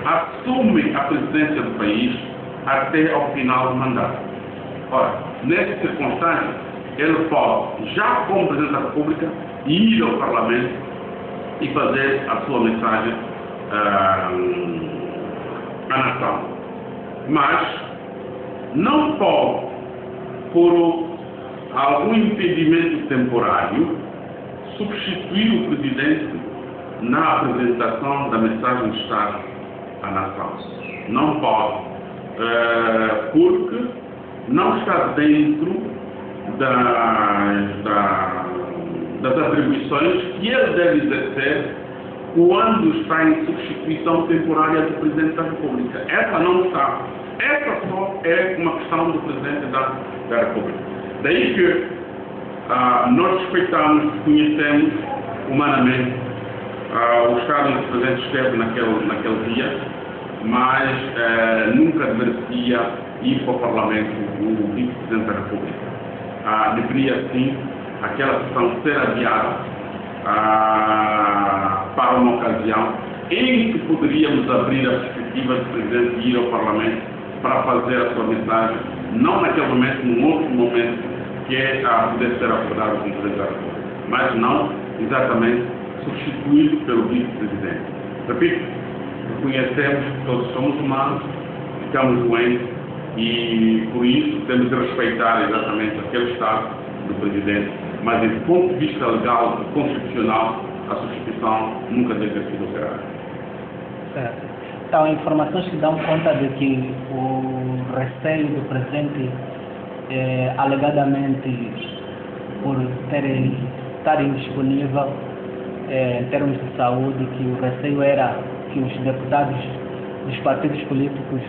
assume a presidência do país até ao final do mandato. Ora, nessa circunstância, ele pode, já como Presidente da República, ir ao Parlamento e fazer a sua mensagem à nação. Mas não pode, por algum impedimento temporário, substituir o Presidente na apresentação da mensagem de Estado à nação. Não pode, porque não está dentro das atribuições que ele deve exercer quando está em substituição temporária do Presidente da República. Essa não está. Essa só é uma questão do Presidente da República. Daí que nós respeitamos, conhecemos humanamente o estado em que o Presidente esteve naquele dia, mas nunca merecia ir para o Parlamento o Vice-Presidente da República. Deveria, sim, aquela sessão ser adiada para uma ocasião em que poderíamos abrir a perspectiva do Presidente ir ao Parlamento para fazer a sua mensagem, não naquele momento, num outro momento, que é poder ser acordado com o Presidente da República, mas não exatamente substituído pelo Vice-Presidente. Repito, reconhecemos que todos somos humanos, ficamos doentes e, por isso, temos de respeitar exatamente aquele estado do Presidente, mas, do ponto de vista legal e constitucional, a substituição nunca deve ter sido operada. Certo. Então, informações que dão conta de que o receio do Presidente, alegadamente, por estar indisponível em termos de saúde, que o receio era que os deputados dos partidos políticos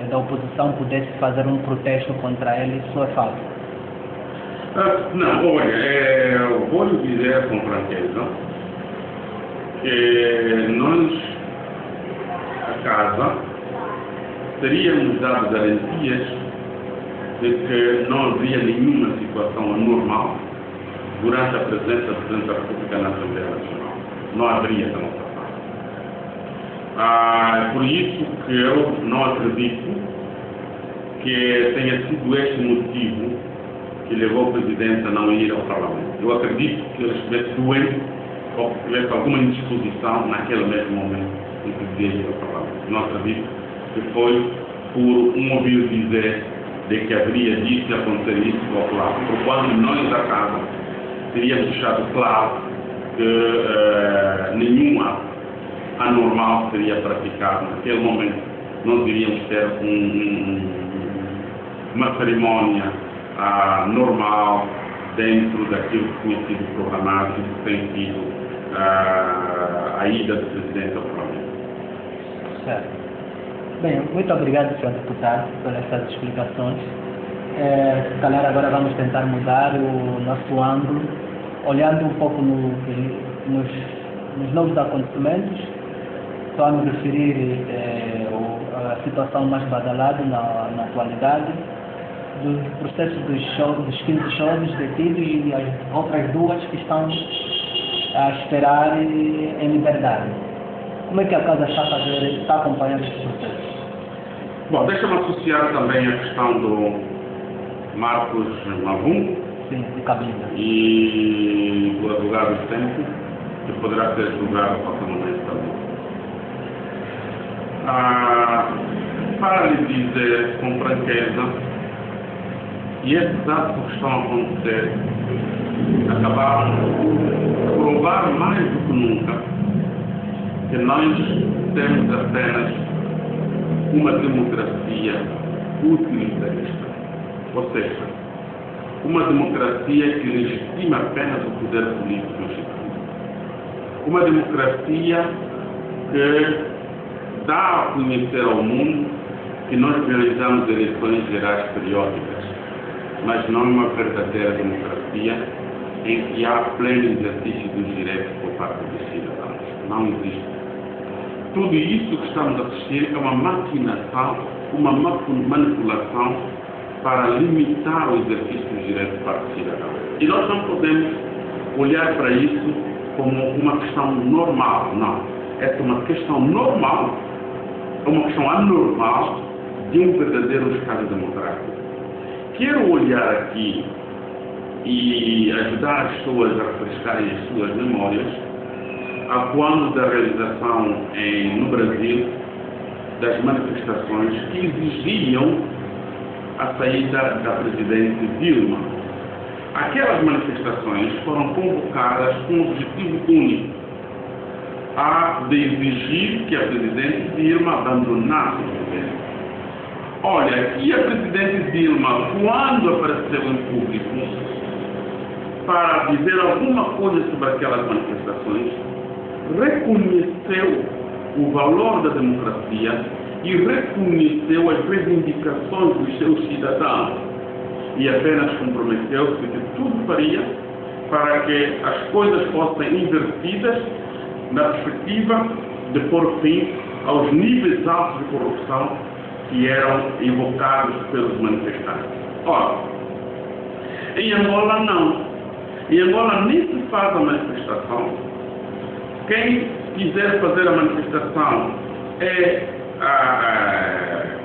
da oposição pudessem fazer um protesto contra ele. Isso é falso? Não, olha, eu vou lhe dizer com franqueza que nós, a casa, teríamos dado garantias de que não havia nenhuma situação anormal durante a presença do Presidente da República na Assembleia Nacional. Não haveria da nossa parte. Por isso que eu não acredito que tenha sido este motivo que levou o Presidente a não ir ao Parlamento. Eu acredito que ele estivesse doente ou que tivesse alguma indisposição naquele mesmo momento em que devia ir ao Parlamento. Não acredito que foi por um ouvir dizer de que haveria disso e acontecer isso ou claro. Por quando nós da casa teríamos deixado claro que nenhum ato anormal seria praticado naquele momento. Nós iríamos ter uma cerimónia normal dentro daquilo que tinha sido programado e que tem sido a ida do Presidente ao Parlamento. Certo. Bem, muito obrigado, Sr. Deputado, por essas explicações. Se calhar agora vamos tentar mudar o nosso ângulo, olhando um pouco nos novos acontecimentos. Só a me referir à situação mais badalada na atualidade, do processo dos 15 jovens detidos e as outras duas que estão a esperar em liberdade. Como é que a casa está acompanhando este processo? Bom, deixa-me associar também a questão do Marcos Mavum. Sim, de Cabinda. E do advogado do tempo, que poderá ser julgado a qualquer momento também. Para lhe dizer com franqueza, e esses atos que estão a acontecer acabaram de provar mais do que nunca que nós temos apenas uma democracia utilitarista, ou seja, uma democracia que legitima apenas o poder político legítimo, uma democracia que dá a conhecer ao mundo que nós realizamos eleições gerais periódicas, mas não uma verdadeira democracia em que há pleno exercício dos direitos por parte dos cidadãos. Não existe. Tudo isso que estamos a assistir é uma maquinação, uma manipulação para limitar o exercício dos direitos por parte dos cidadãos. E nós não podemos olhar para isso como uma questão normal, não. Essa é uma questão normal uma questão anormal de um verdadeiro Estado democrático. Quero olhar aqui e ajudar as pessoas a refrescarem as suas memórias a quando da realização no Brasil das manifestações que exigiam a saída da presidente Dilma. Aquelas manifestações foram convocadas com um objetivo único, de exigir que a presidente Dilma abandonasse o governo. Olha, e a presidente Dilma, quando apareceu em público para dizer alguma coisa sobre aquelas manifestações, reconheceu o valor da democracia e reconheceu as reivindicações dos seus cidadãos e apenas comprometeu-se que tudo faria para que as coisas fossem invertidas na perspectiva de pôr fim aos níveis altos de corrupção que eram invocados pelos manifestantes. Ora, em Angola não. Em Angola nem se faz a manifestação. Quem quiser fazer a manifestação é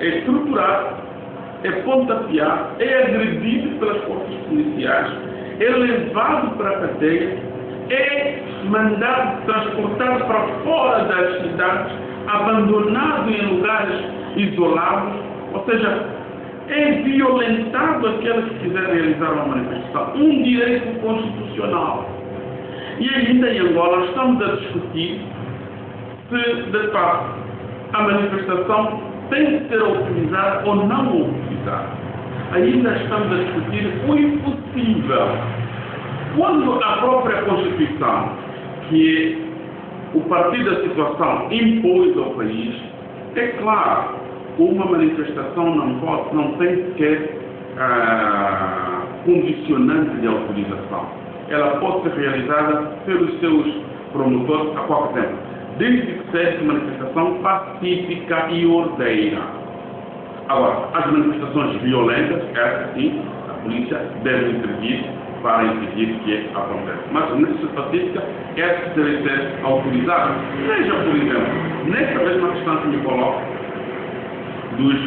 estruturado, é pontapeado, é agredido pelas forças policiais, é levado para a cadeia, é mandado, transportado para fora das cidades, abandonado em lugares isolados, ou seja, é violentado aqueles que quiserem realizar uma manifestação, um direito constitucional. E ainda em Angola estamos a discutir se, de fato, a manifestação tem que ser autorizada ou não autorizada. Ainda estamos a discutir o impossível. Quando a própria Constituição, que o partido da situação impôs ao país, é claro, uma manifestação não tem sequer condicionante de autorização. Ela pode ser realizada pelos seus promotores a qualquer tempo, desde que seja manifestação pacífica e ordeira. Agora, as manifestações violentas, essas sim, a polícia deve intervir para impedir que aconteça. Mas manifestação pacífica, essas devem ser autorizadas. Veja, por exemplo, nessa mesma questão que me coloco, dos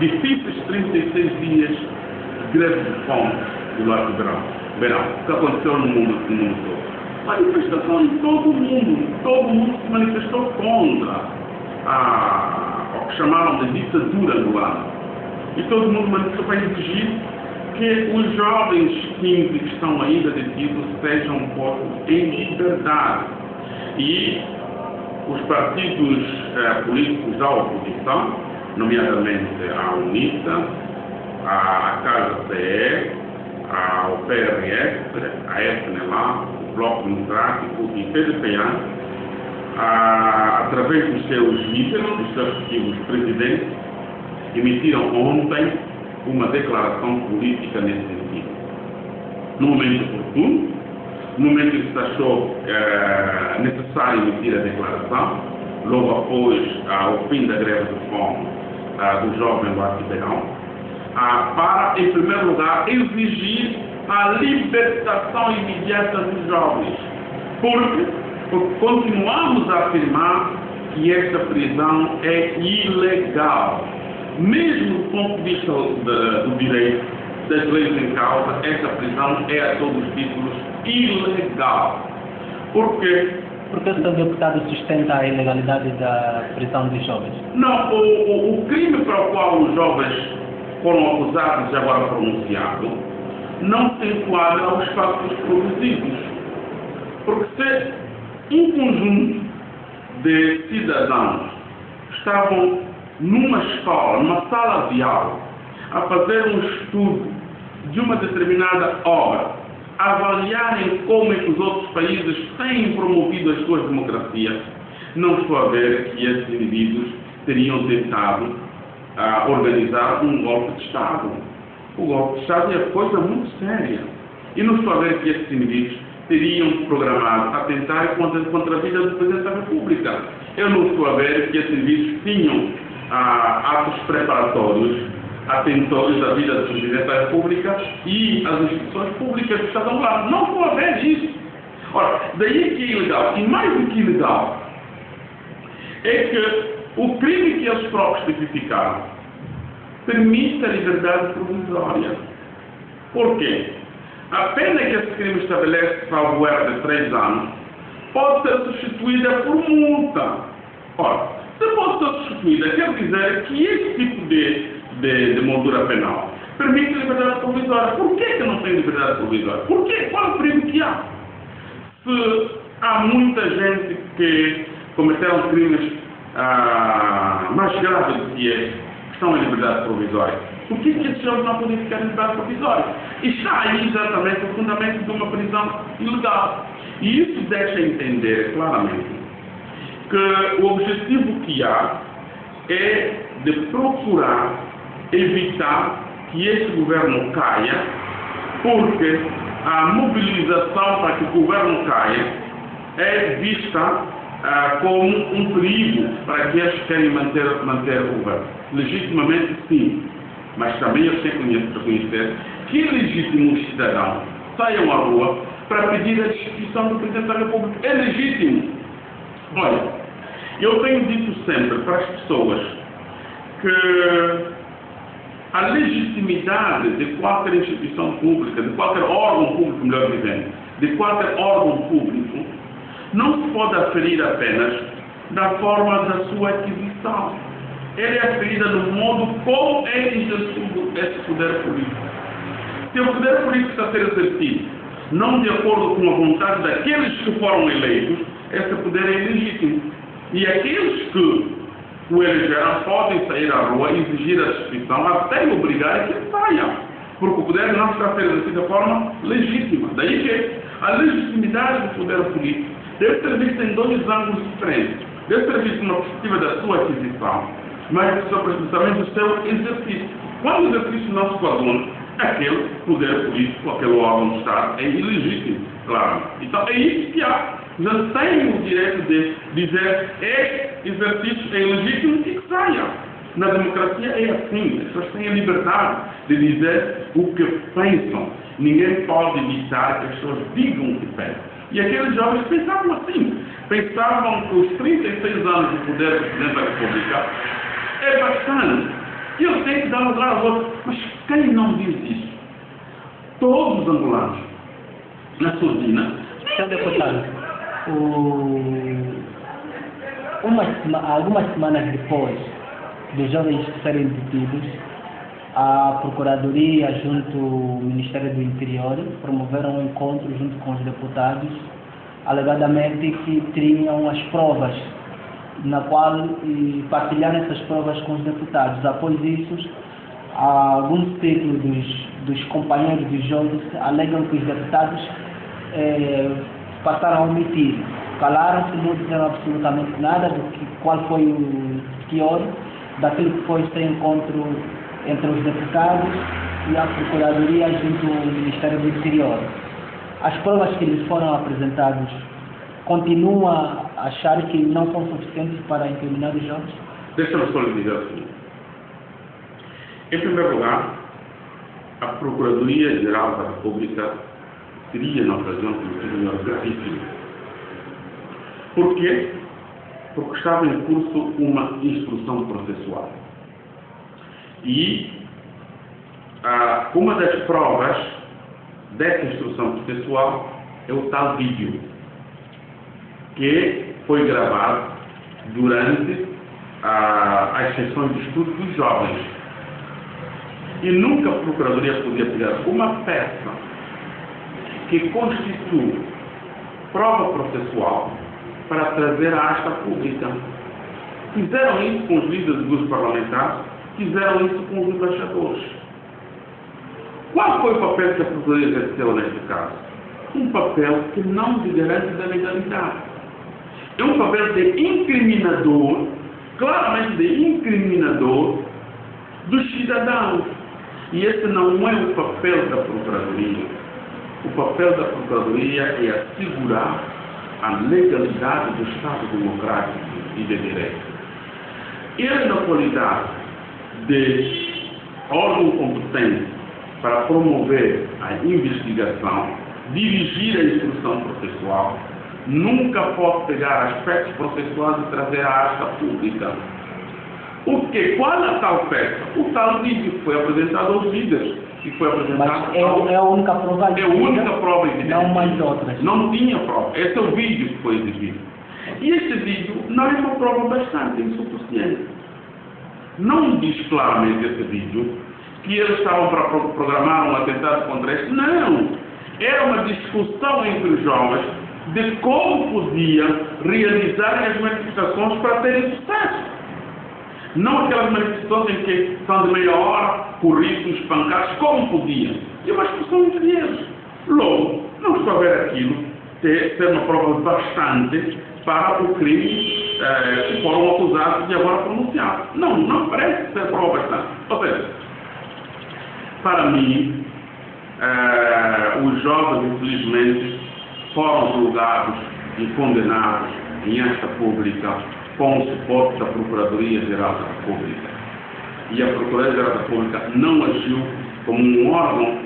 difíceis 36 dias de greve de fome do lado do verão, que aconteceu no mundo todo. Manifestação em todo o mundo se manifestou contra o que chamaram de ditadura angolana. E todo mundo manifestou para exigir que os jovens 15 que estão ainda detidos sejam postos em liberdade. E os partidos políticos da oposição, nomeadamente a UNITA, a Casa CE, o PRS, a FNLA, o Bloco Democrático e o PDPA, através dos seus líderes, dos seus respectivos presidentes, emitiram ontem uma declaração política nesse sentido. No momento oportuno, no momento em que se achou necessário emitir a declaração, logo após o fim da greve de fome do jovem do Arquipeirão, para, em primeiro lugar, exigir a libertação imediata dos jovens. Porque continuamos a afirmar que esta prisão é ilegal. Mesmo do ponto de vista do direito, das leis em causa, esta prisão é a todos os títulos ilegal. Por quê? Porque o seu deputado sustenta a ilegalidade da prisão dos jovens? Não, o crime para o qual os jovens foram acusados e agora pronunciados não se enquadra aos fatos produzidos. Porque se um conjunto de cidadãos estavam numa escola, numa sala de aula, a fazer um estudo de uma determinada obra, avaliarem como é que os outros países têm promovido as suas democracias, não estou a ver que esses indivíduos teriam tentado organizar um golpe de Estado. O golpe de Estado é coisa muito séria. E não estou a ver que esses indivíduos teriam programado atentar contra a vida do Presidente da República. Eu não estou a ver que esses indivíduos tinham atos preparatórios atentores à vida do Presidente da República e às instituições públicas do Estado angolano. Não estou a ver isso. Ora, daí que é ilegal. E mais do que ilegal, é que o crime que eles próprios tipificaram permite a liberdade provisória. Por quê? A pena que esse crime estabelece, salvo erro, de 3 anos, pode ser substituída por multa. Ora, se pode ser substituída, quer dizer que esse tipo de moldura penal permite liberdade provisória. Por que não tem liberdade provisória? Por quê? Qual é o perigo que há? Se há muita gente que cometeram crimes mais graves do que este, que estão em liberdade provisória, por que esses jovens não podem ficar em liberdade provisória? E está aí exatamente o fundamento de uma prisão ilegal. E isso deixa entender claramente que o objetivo que há é de procurar evitar que este governo caia, porque a mobilização para que o governo caia é vista como um perigo para aqueles que querem manter o governo. Legitimamente, sim, mas também eles têm que reconhecer que legítimos cidadãos saiam à rua para pedir a destituição do Presidente da República. É legítimo. Olha, eu tenho dito sempre para as pessoas que a legitimidade de qualquer instituição pública, de qualquer órgão público, melhor dizendo, de qualquer órgão público, não se pode aferir apenas da forma da sua aquisição. Ela é aferida no modo como é exercido esse poder político. Se o poder político está a ser exercido não de acordo com a vontade daqueles que foram eleitos, esse poder é ilegítimo. E aqueles que o elegeram podem sair à rua e exigir a destituição até obrigar que ele saia. Porque o poder não está a ser exercido de forma legítima. Daí que a legitimidade do poder político deve ser vista em 2 ângulos diferentes. Deve ser vista numa perspectiva da sua aquisição, mas também do seu exercício. Quando o exercício não se coaduna, aquele poder político, aquele órgão do Estado é ilegítimo, claro. Então é isso que há. Já tem o direito de dizer este exercício é ilegítimo e que saia. Na democracia é assim, as pessoas têm a liberdade de dizer o que pensam. Ninguém pode evitar que as pessoas digam o que pensam. E aqueles jovens pensavam assim. Pensavam que os 36 anos de poder do Presidente da República é bastante. E eu tenho que dar lugar aos outros. Mas quem não diz isso? Todos os angolanos, na surdina. Senhor deputado, algumas semanas depois dos jovens serem detidos, a Procuradoria junto ao Ministério do Interior promoveram um encontro junto com os deputados, alegadamente que tinham as provas, na qual partilharam essas provas com os deputados. Após isso, alguns dos companheiros dos jovens alegam que os deputados passaram a omitir, calaram-se, não disseram absolutamente nada qual foi o teor daquilo que foi esse encontro entre os deputados e a Procuradoria junto ao Ministério do Interior. As provas que lhes foram apresentadas continuam a achar que não são suficientes para incriminar os jovens? Deixa-me só lhe dizer assim. Em primeiro lugar, a Procuradoria-Geral da República teria, na ocasião, um gravíssimo. Por quê? Porque estava em curso uma instrução processual. E uma das provas dessa instrução processual é o tal vídeo, que foi gravado durante as sessões de estudo dos jovens. E nunca a Procuradoria podia pegar uma peça que constitui prova processual para trazer à asta pública. Fizeram isso com os líderes dos grupos parlamentares, fizeram isso com os embaixadores. Qual foi o papel que a Procuradoria exerceu neste caso? Um papel que não lhe garante da legalidade. É um papel de incriminador, claramente de incriminador dos cidadãos. E esse não é o papel da Procuradoria. O papel da Procuradoria é assegurar a legalidade do Estado democrático e de direito. Ele, na qualidade de órgão competente para promover a investigação, dirigir a instrução processual, nunca pode pegar aspectos processuais e trazer à asta pública. Porque qual a tal festa? O tal vídeo foi apresentado aos líderes. E foi apresentado Mas é a única prova é a única prova evidente. Não mais outras. Não tinha prova. Esse é o vídeo que foi exibido. E este vídeo não é uma prova bastante insuficiente. Não diz claramente esse vídeo que eles estavam para programar um atentado contra este. Não! Era uma discussão entre os jovens de como podiam realizar as manifestações para terem sucesso. Não aquelas manifestações em que são de meia hora, currículos, pancadas, como podiam. E uma discussão entre eles. Logo, não estou a ver aquilo ser uma prova bastante para o crime que foram acusados de agora pronunciar. Não parece ser prova bastante. Ou seja, para mim, os jovens, infelizmente, foram julgados e condenados em esta pública com o suporte da Procuradoria-Geral da República. E a Procuradoria-Geral da República não agiu como um órgão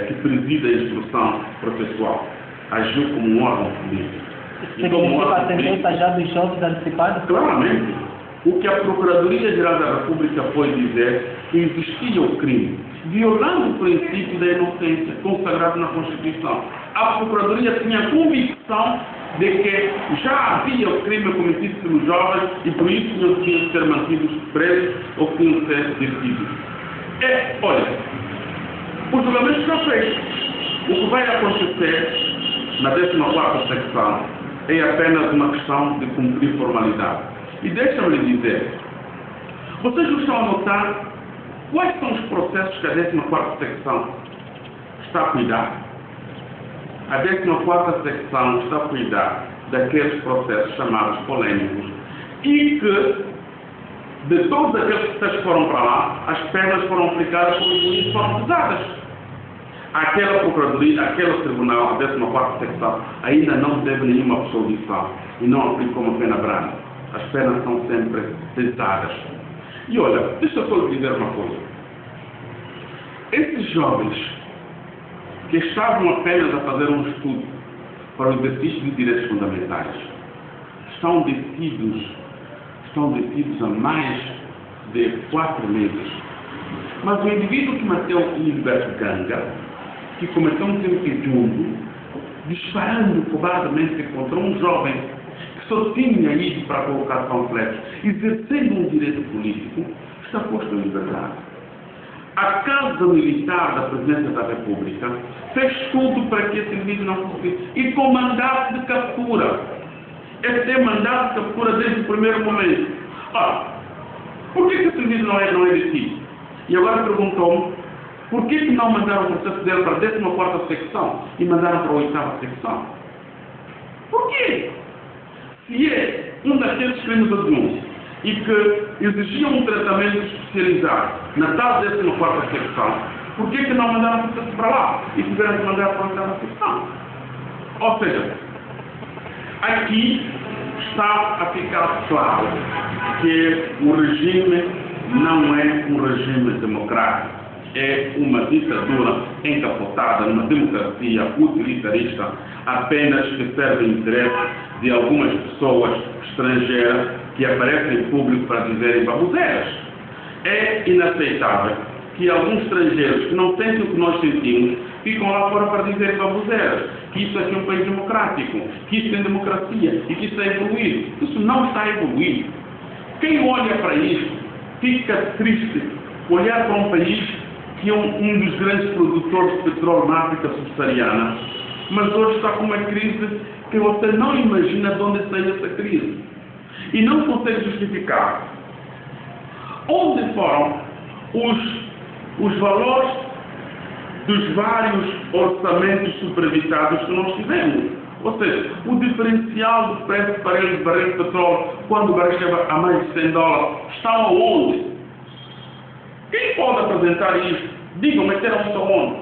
que preside a instrução processual. Agiu como um órgão político. Significa a sentença já dos jovens antecipados? Claramente. O que a Procuradoria-Geral da República foi dizer que existia o crime, violando o princípio da inocência consagrado na Constituição. A Procuradoria tinha a convicção de que já havia o crime cometido pelos jovens e por isso não tinham de ser mantidos presos ou tinham de ser detidos. Olha, o julgamento já fez. O que vai acontecer na 14ª secção é apenas uma questão de cumprir formalidade. E deixa-me lhe dizer, vocês não estão a notar quais são os processos que a 14ª secção está a cuidar? A 14ª secção está a cuidar daqueles processos chamados polêmicos e que, de todos aqueles processos que foram para lá, as penas foram aplicadas por juízes foram pesadas. Aquela Procuradoria, aquele Tribunal, a 14ª secção, ainda não teve nenhuma absolvição e não aplicou uma pena branda. As penas são sempre pesadas. E olha, deixa eu só lhe dizer uma coisa. Esses jovens que estavam apenas a fazer um estudo para o exercício de direitos fundamentais estão detidos há mais de 4 meses. Mas o indivíduo que matou Gilberto Ganga, que cometeu um crime hediondo, disparando cobardemente contra um jovem que só tinha ido para colocar panfletos, exercendo um direito político, está posto em liberdade. A Casa Militar da Presidência da República fez tudo para que esse indivíduo não fosse e com mandato de captura. Esse tem mandato de captura desde o primeiro momento. Ora, por que esse indivíduo não é detido? E agora perguntou-me, por que não mandaram o processo dele para a 14ª secção e mandaram para a 8ª secção? Por quê? Se é um daqueles crimes hediondos e que exigiam um tratamento especializado na tal 14ª secção, por que não mandaram o processo para lá e tiveram que mandar para a 8ª secção? Ou seja, aqui está a ficar claro que o regime não é um regime democrático, é uma ditadura encapotada numa democracia utilitarista apenas que serve o interesse de algumas pessoas estrangeiras que aparecem em público para dizerem baboseiras. É inaceitável que alguns estrangeiros que não sentem o que nós sentimos ficam lá fora para dizer baboseiras, que isso aqui é um país democrático, que isso tem democracia e que isso é evoluído. Isso não está evoluído. Quem olha para isto fica triste olhar para um país que é um dos grandes produtores de petróleo na África subsaariana, mas hoje está com uma crise que você não imagina de onde sai essa crise. E não consegue justificar. Onde foram os valores dos vários orçamentos superavitados que nós tivemos? Ou seja, o diferencial do preço de barril de petróleo, quando o barril esteve a mais de $100, está aonde? Quem pode apresentar isso? Digam-me, terão-se aonde?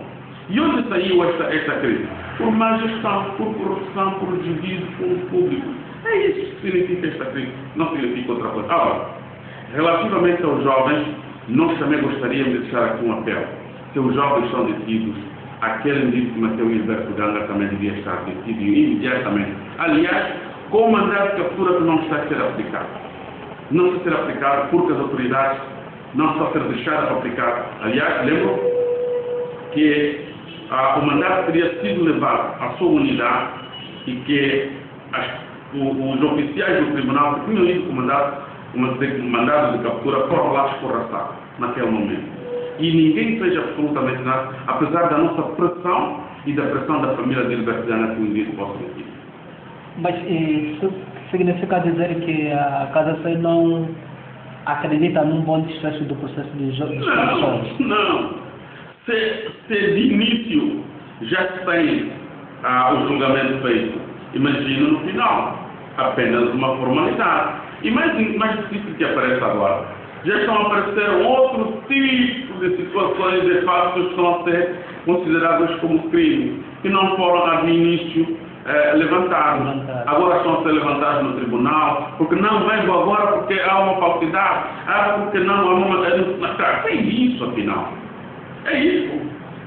E onde saiu esta crise? Por má gestão, por corrupção, por desvio de fundos públicos. É isso que significa esta crise, não significa outra coisa. Agora, relativamente aos jovens, nós também gostaríamos de deixar aqui um apelo. Se os jovens são detidos, aquele indivíduo que mateu Gilberto Ganga também devia estar detido imediatamente. Aliás, com o mandato de captura que não está a ser aplicado. não está a ser aplicado porque as autoridades não estão a ser deixadas aplicar. Aliás, lembro que o mandato teria sido levado à sua unidade e que os oficiais do tribunal que tinham ido com o mandado de captura foram lá escorraçados naquele momento. E ninguém fez absolutamente nada, apesar da nossa pressão e da pressão da família de Libertana que o isso possa sentir. Mas isso significa dizer que a Casa Sei não acredita num bom desfecho do processo de jogos? Não. Se de início já se tem o julgamento feito, imagina no final, apenas uma formalidade. E mais difícil que aparece agora, já estão a aparecer outro tipo de situações de fatos que estão a ser considerados como crime, que não foram no início levantados. Agora estão a ser levantados no tribunal, porque não vengo agora porque há uma falsidade, porque não há uma... É isso, afinal. É isso.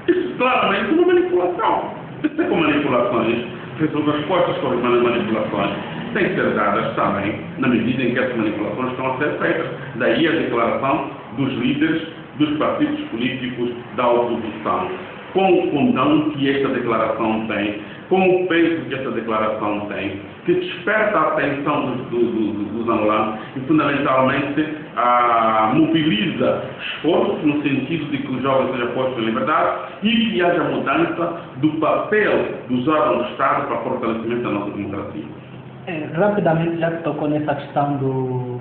Isso claramente é uma manipulação. Isso é com manipulações. As respostas sobre manipulações têm que ser dadas também na medida em que essas manipulações estão a ser feitas. Daí a declaração dos líderes dos partidos políticos da oposição. Com o condão que esta declaração tem, com o peso que esta declaração tem, que desperta a atenção dos angolanos e fundamentalmente mobiliza esforços no sentido de que os jovens sejam postos em liberdade e que haja mudança do papel dos órgãos do Estado para o fortalecimento da nossa democracia. Rapidamente, já que tocou nessa questão do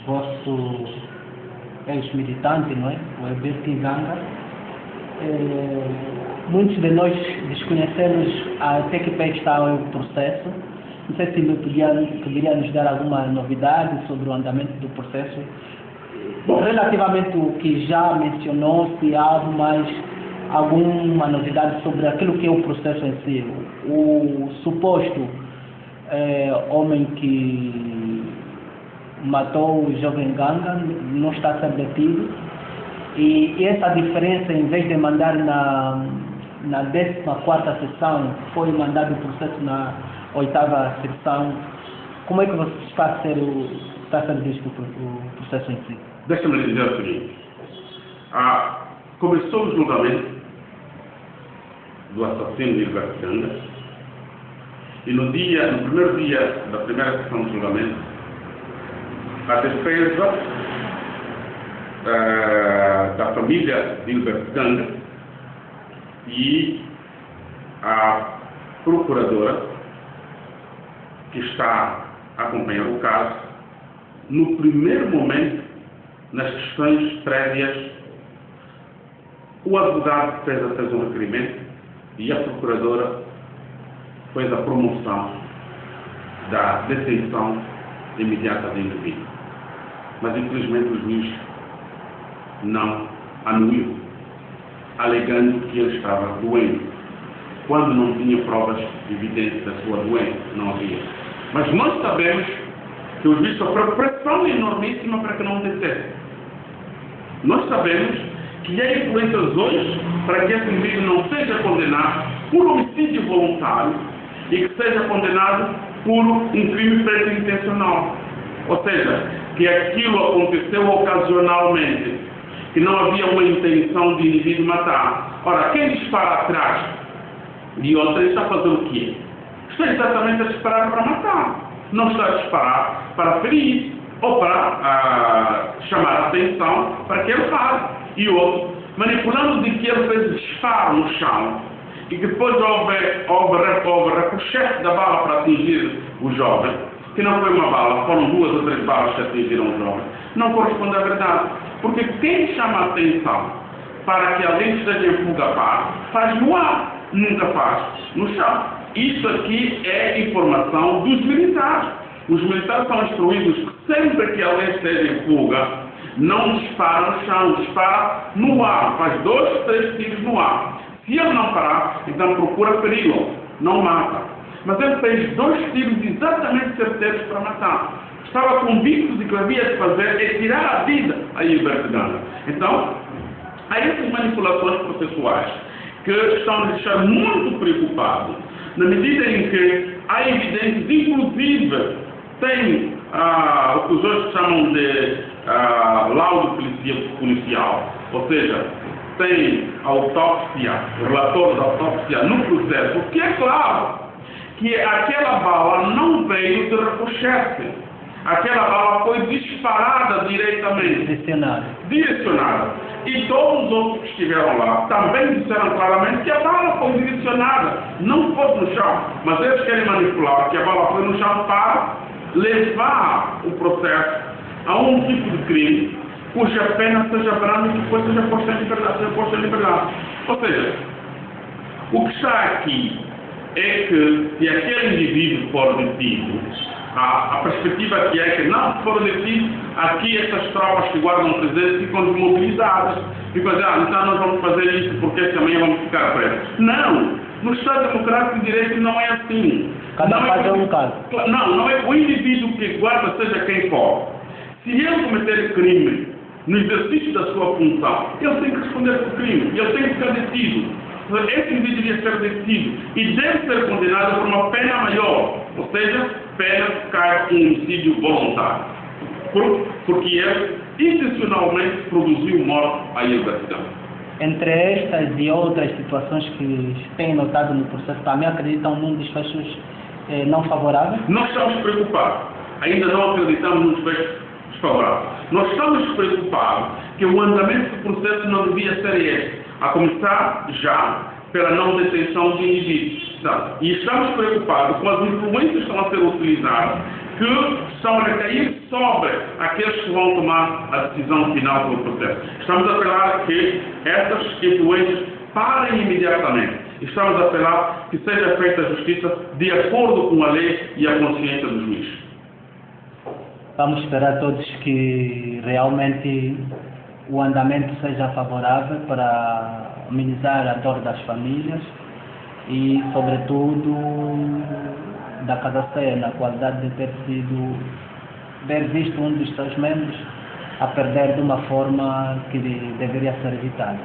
vosso ex-militante, não é? O Herbert Nganga, muitos de nós desconhecemos até que pé está o processo. Não sei se poderia nos dar alguma novidade sobre o andamento do processo. Bom, relativamente ao que já mencionou, se há mais alguma novidade sobre aquilo que é o processo em si. O suposto homem que matou o jovem Nganga não está a ser detido. E essa diferença, em vez de mandar na 14ª sessão, foi mandado o processo na 8ª sessão. Como é que você está a ser visto o processo em si? Deixa-me dizer o seguinte. Começou o julgamento do assassino de Herbert Nganga e no primeiro dia da primeira sessão de julgamento, a defesa da família de Herbert Nganga e a procuradora que está a acompanhar o caso, no primeiro momento, nas questões prévias, o advogado fez um requerimento e a procuradora fez a promoção da detenção imediata do indivíduo. Mas, infelizmente, o juiz não anuiu, alegando que ele estava doente, quando não tinha provas evidentes da sua doença, não havia. Mas nós sabemos que o juiz sofreu pressão enormíssima para que não detesse. Nós sabemos que há influências hoje para que esse indivíduo não seja condenado por homicídio voluntário e que seja condenado por um crime pré-intencional. Ou seja, que aquilo aconteceu ocasionalmente, que não havia uma intenção de indivíduo matar. Ora, quem dispara atrás de outra está a fazer o quê? Está exatamente a disparar para matar. Não está a disparar para ferir ou para chamar a atenção para que ele pare. E outro, manipulando de que ele fez disparo no chão e depois houve repuxete da bala para atingir o jovem, que não foi uma bala, foram 2 ou 3 balas que atingiram o jovem, não corresponde à verdade. Porque quem chama a atenção para que alguém esteja em fuga faz no ar, nunca faz no chão. Isso aqui é informação dos militares. Os militares são instruídos que sempre que alguém esteja em fuga, não dispara no chão, dispara no ar, faz 2, 3 tiros no ar. Se ele não parar, então procura feri-lo, não mata. Mas ele fez 2 tiros exatamente certeiros para matar. Estava convicto de que havia de fazer é tirar a vida a Herbert Nganga. Então, há essas manipulações processuais que estão a deixar muito preocupado, na medida em que há evidências, inclusive, tem o que os outros chamam de laudo policial, ou seja, tem autópsia, o relatório da autópsia no processo, o que é claro que aquela bala não veio de ricochete. Aquela bala foi disparada diretamente. Direcionada. E todos os outros que estiveram lá também disseram claramente que a bala foi direcionada, não foi no chão. Mas eles querem manipular que a bala foi no chão para levar o processo a um tipo de crime cuja pena seja branda e depois seja posta em liberdade. Ou seja, o que está aqui é que se aquele indivíduo for detido, a perspectiva aqui é que não se for detido, aqui essas tropas que guardam presente ficam desmobilizadas. Ficam a dizer, então nós vamos fazer isso porque amanhã vamos ficar presos. Não! No Estado Democrático de Direito não é assim. Cada caso é um caso. Não é o indivíduo que guarda, seja quem for. Se ele cometer crime no exercício da sua função, ele tem que responder por crime. Ele tem que ser detido. Esse indivíduo devia ser detido e deve ser condenado por uma pena maior, ou seja, pena que cai um homicídio voluntário, porque ele intencionalmente produziu morte à ilegalidão. Entre estas e outras situações que têm notado no processo, também acreditam num desfechos não favoráveis? Nós estamos preocupados, ainda não acreditamos num desfecho desfavorável. Nós estamos preocupados que o andamento do processo não devia ser este, a começar já pela não detenção de indivíduos. E estamos preocupados com as influências que estão a ser utilizadas, que estão a recair sobre aqueles que vão tomar a decisão final do processo. Estamos a apelar que essas influências parem imediatamente. Estamos a apelar que seja feita a justiça de acordo com a lei e a consciência do juiz. Vamos esperar todos que realmente o andamento seja favorável para amenizar a dor das famílias e, sobretudo, da Casa Ceia, na qualidade de ter visto um dos seus membros a perder de uma forma que deveria ser evitada.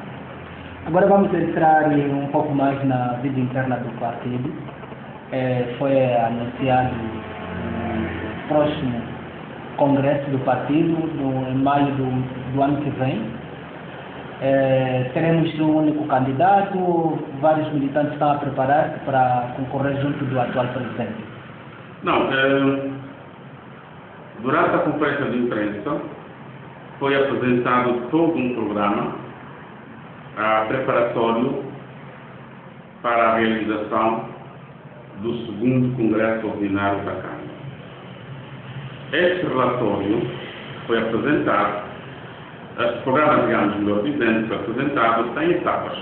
Agora vamos entrar um pouco mais na vida interna do partido. Foi anunciado o próximo congresso do partido em maio do ano que vem. Teremos um único candidato, vários militantes estão a preparar-se para concorrer junto do atual presidente. Não, durante a conferência de imprensa foi apresentado todo um programa preparatório para a realização do segundo Congresso Ordinário da Câmara. Este relatório foi apresentado, este programa, digamos, melhor dizendo, foi apresentado em etapas.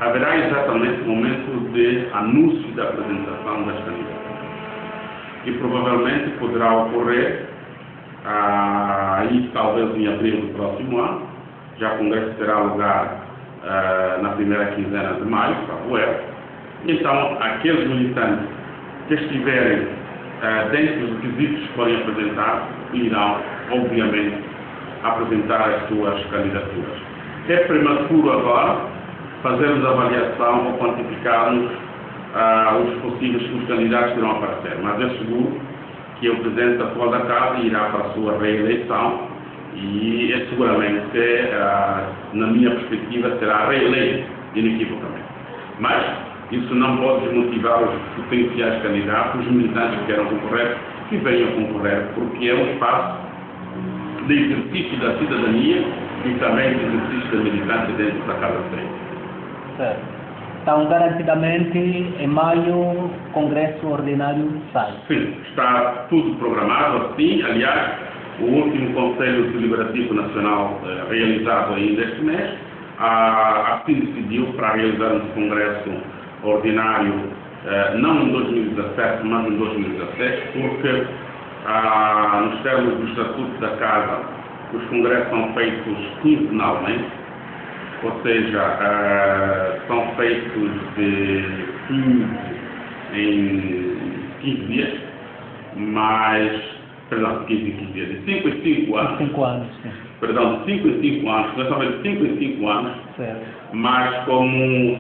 Haverá exatamente um momento de anúncio da apresentação das candidaturas. E provavelmente poderá ocorrer, aí talvez em abril do próximo ano, já o Congresso terá lugar na primeira quinzena de maio, salvo erro. Então, aqueles militantes que estiverem dentro dos requisitos que forem apresentados, irão, obviamente, apresentar as suas candidaturas. É prematuro agora fazermos avaliação ou quantificarmos os candidatos que irão aparecer, mas é seguro que o Presidente atual da Casa irá para a sua reeleição e seguramente, na minha perspectiva, será reeleito inequivocamente. Mas isso não pode desmotivar os potenciais candidatos, os militantes que queiram concorrer, que venham concorrer, porque é um espaço de exercício da cidadania e também de exercício da militância dentro da Casa Ceia. Certo. Então, garantidamente, em maio, Congresso Ordinário sai. Sim, está tudo programado assim. Aliás, o último Conselho Deliberativo Nacional realizado ainda este mês, assim decidiu para realizar um Congresso Ordinário, não em 2017, mas em 2017, porque nos termos do Estatuto da Casa, os congressos são feitos quinzenalmente, ou seja, são feitos de 15 em 15 dias, de 5 em 5 anos. 5 anos, sim. Perdão, de 5 em 5 anos, nós estamos de 5 em 5 anos, certo. Mas como